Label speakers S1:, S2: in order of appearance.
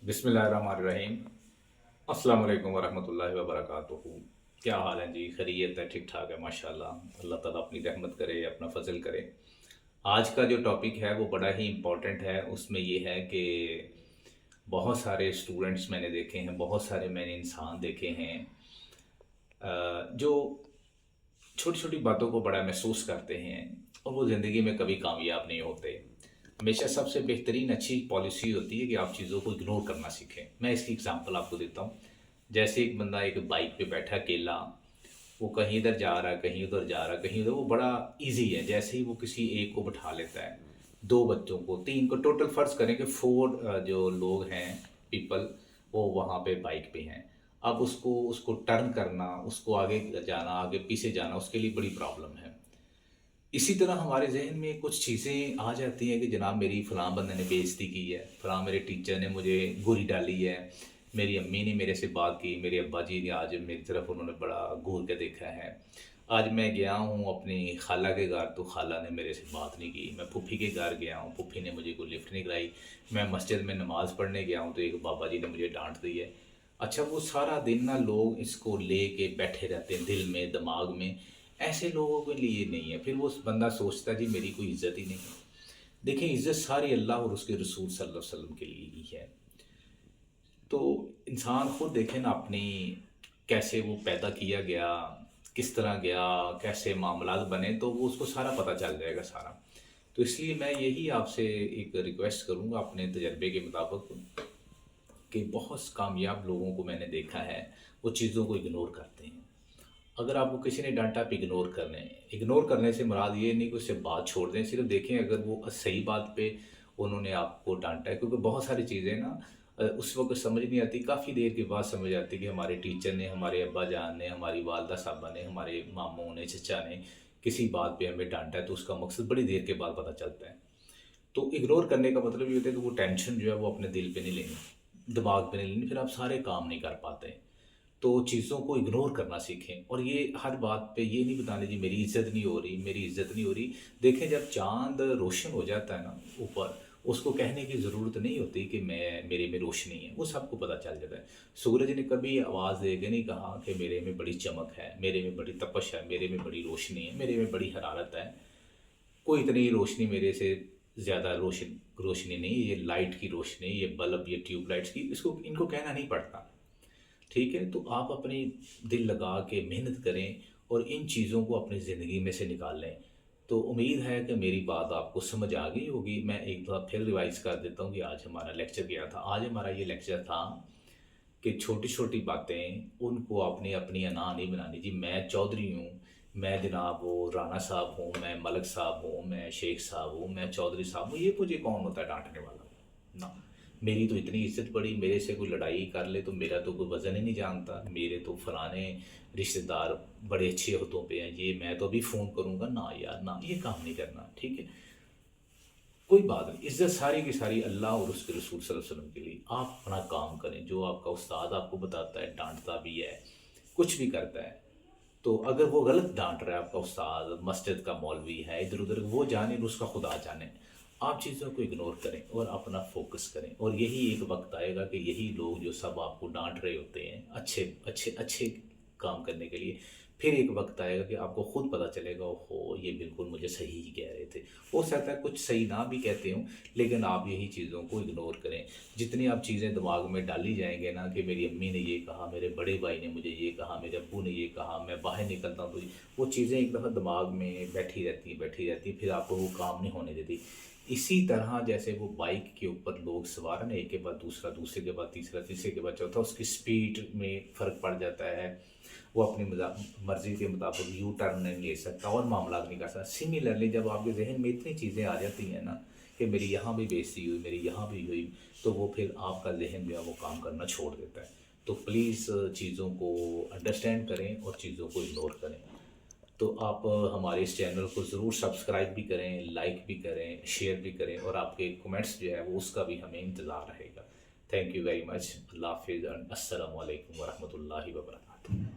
S1: बिस्मिल्लाहिर्रहमानिर्रहीम। अस्सलाम वालेकुम वरहमतुल्लाहि वबरकातुहू। क्या हाल है जी? खैरियत है? ठीक ठाक है माशाल्लाह। अल्लाह ताला अपनी रहमत करे, अपना फजल करे। आज का जो टॉपिक है वो बड़ा ही इम्पोर्टेंट है। उसमें ये है कि बहुत सारे स्टूडेंट्स मैंने देखे हैं, बहुत सारे मैंने इंसान देखे हैं जो छोटी छोटी बातों को बड़ा महसूस करते हैं और वो ज़िंदगी में कभी कामयाब नहीं होते। हमेशा सबसे बेहतरीन अच्छी पॉलिसी होती है कि आप चीज़ों को इग्नोर करना सीखें। मैं इसकी एग्जांपल आपको देता हूँ। जैसे एक बंदा एक बाइक पे बैठा अकेला, वो कहीं इधर जा रहा है, कहीं उधर जा रहा है, कहीं उधर, वो बड़ा इजी है। जैसे ही वो किसी एक को बिठा लेता है, दो बच्चों को, तीन को, टोटल फ़र्ज़ करें कि फोर जो लोग हैं, पीपल, वो वहाँ पे बाइक पे हैं। अब उसको उसको टर्न करना, उसको आगे जाना, आगे पीछे जाना, उसके लिए बड़ी प्रॉब्लम है। इसी तरह हमारे ज़हन में कुछ चीज़ें आ जाती हैं कि जनाब मेरी फ़लाँ बंदे ने बेइज़्ज़ती की है, फ़लाँ मेरे टीचर ने मुझे गोली डाली है, मेरी अम्मी ने मेरे से बात की, मेरे अब्बा जी ने आज मेरी तरफ उन्होंने बड़ा घूर के देखा है। आज मैं गया हूँ अपनी खाला के घर, तो खाला ने मेरे से बात नहीं की। मैं फूफी के घर गया हूँ, फूफी ने मुझे कोई लिफ्ट नहीं कराई। मैं मस्जिद में नमाज़ पढ़ने गया हूँ तो एक बाबा जी ने मुझे डाँट दी है। अच्छा, वो सारा दिन ना लोग इसको लेके बैठे रहते हैं दिल में, दिमाग में। ऐसे लोगों के लिए नहीं है। फिर वो बंदा सोचता है जी मेरी कोई इज़्ज़त ही नहीं है। देखिए, इज़्ज़त सारी अल्लाह और उसके रसूल सल्लल्लाहु अलैहि वसल्लम के लिए ही है। तो इंसान खुद देखे ना अपनी, कैसे वो पैदा किया गया, किस तरह गया, कैसे मामलात बने, तो वो उसको सारा पता चल जाएगा सारा। तो इसलिए मैं यही आपसे एक रिक्वेस्ट करूँगा अपने तजर्बे के मुताबिक कि बहुत कामयाब लोगों को मैंने देखा है, वो चीज़ों को इग्नोर करते हैं। अगर आपको किसी ने डाँटा, आप इग्नोर कर लें। इग्नोर करने से मुराद ये नहीं कि उससे बात छोड़ दें, सिर्फ़ देखें अगर वो सही बात पे उन्होंने आपको डाँटा है, क्योंकि बहुत सारी चीज़ें ना उस वक़्त समझ नहीं आती, काफ़ी देर के बाद समझ आती है कि हमारे टीचर ने, हमारे अब्बा जान ने, हमारी वालदा साहबा ने, हमारे मामू ने, चचा ने किसी बात पे हमें डाँटा है, तो उसका मकसद बड़ी देर के बाद पता चलता है। तो इग्नोर करने का मतलब ये होता है कि वो टेंशन जो है वो अपने दिल पे नहीं लेनी, दिमाग पे नहीं लेनी, फिर आप सारे काम नहीं कर पाते। तो चीज़ों को इग्नोर करना सीखें और ये हर बात पे ये नहीं बताने जी मेरी इज़्ज़त नहीं हो रही, मेरी इज़्ज़त नहीं हो रही। देखें, जब चाँद रोशन हो जाता है ना ऊपर, उसको कहने की ज़रूरत नहीं होती कि मैं, मेरे में रोशनी है, वो सबको पता चल जाता है। सूरज ने कभी आवाज़ दे के नहीं कहा कि मेरे में बड़ी चमक है, मेरे में बड़ी तपश है, मेरे में बड़ी रोशनी है, मेरे में बड़ी हरारत है। कोई इतनी रोशनी मेरे से ज़्यादा रोशनी नहीं, ये लाइट की रोशनी, ये बल्ब, ये ट्यूबलाइट्स की, इसको इनको कहना नहीं पड़ता। ठीक है? तो आप अपनी दिल लगा के मेहनत करें और इन चीज़ों को अपनी ज़िंदगी में से निकाल लें। तो उम्मीद है कि मेरी बात आपको समझ आ गई होगी। मैं एक बार फिर रिवाइज़ कर देता हूँ कि आज हमारा लेक्चर क्या था। आज हमारा ये लेक्चर था कि छोटी-छोटी बातें, उनको आपने अपनी अना नहीं बनानी। जी मैं चौधरी हूँ, मैं जनाब वो राना साहब हूँ, मैं मलिक साहब हूँ, मैं शेख साहब हूँ, मैं चौधरी साहब हूँ, ये मुझे कौन होता है डाँटने वाला? ना, मेरी तो इतनी इज़्ज़त पड़ी, मेरे से कोई लड़ाई कर ले तो मेरा तो कोई वज़न ही नहीं जानता, मेरे तो फलाने रिश्तेदार बड़े अच्छे ओहदों पे हैं, ये मैं तो अभी फ़ोन करूँगा, ना यार ना, ये काम नहीं करना, ठीक है? कोई बात नहीं, इज़्ज़त सारी की सारी अल्लाह और उसके रसूल सल्लल्लाहु अलैहि वसल्लम के लिए। आप अपना काम करें, जो आपका उस्ताद आपको बताता है, डाँटता भी है, कुछ भी करता है, तो अगर वो गलत डाँट रहा है आपका उस्ताद, मस्जिद का मौलवी है, इधर-उधर, वो जाने और उसका खुदा जाने। आप चीज़ों को इग्नोर करें और अपना फ़ोकस करें और यही एक वक़्त आएगा कि यही लोग जो सब आपको डाँट रहे होते हैं, अच्छे अच्छे अच्छे काम करने के लिए, फिर एक वक़्त आएगा कि आपको खुद पता चलेगा, ओहो! ये बिल्कुल मुझे सही ही कह रहे थे। हो सकता है कुछ सही ना भी कहते हों, लेकिन आप यही चीज़ों को इग्नोर करें। जितनी आप चीज़ें दिमाग में डाली जाएँगे ना कि मेरी अम्मी ने ये कहा, मेरे बड़े भाई ने मुझे ये कहा, मेरे अब्बू ने ये कहा, मैं बाहर निकलता हूँ तो वो चीज़ें एक दफ़ा दिमाग में बैठी रहती हैं, फिर आपको वो काम नहीं होने देती। इसी तरह जैसे वो बाइक के ऊपर लोग सवार हैं ना, एक के बाद दूसरा, दूसरे के बाद तीसरा, तीसरे के बाद चौथा, उसकी स्पीड में फ़र्क पड़ जाता है। वो अपनी मर्ज़ी के मुताबिक यू टर्न नहीं ले सकता और मामला नहीं कर सकता। सिमिलरली जब आपके ज़हन में इतनी चीज़ें आ जाती हैं ना कि मेरी यहाँ भी बेइज़्ज़ती हुई, मेरी यहाँ भी हुई, तो वो फिर आपका ज़हन जो है वो काम करना छोड़ देता है। तो प्लीज़ चीज़ों को अंडरस्टैंड करें और चीज़ों को इग्नोर करें। तो आप हमारे इस चैनल को ज़रूर सब्सक्राइब भी करें, लाइक भी करें, शेयर भी करें और आपके कमेंट्स जो है वो उसका भी हमें इंतज़ार रहेगा। Thank you very much. अल्लाह हाफ़िज़ एंड अस्सलामु अलैकुम वरहमतुल्लाहि वबरकातुहू।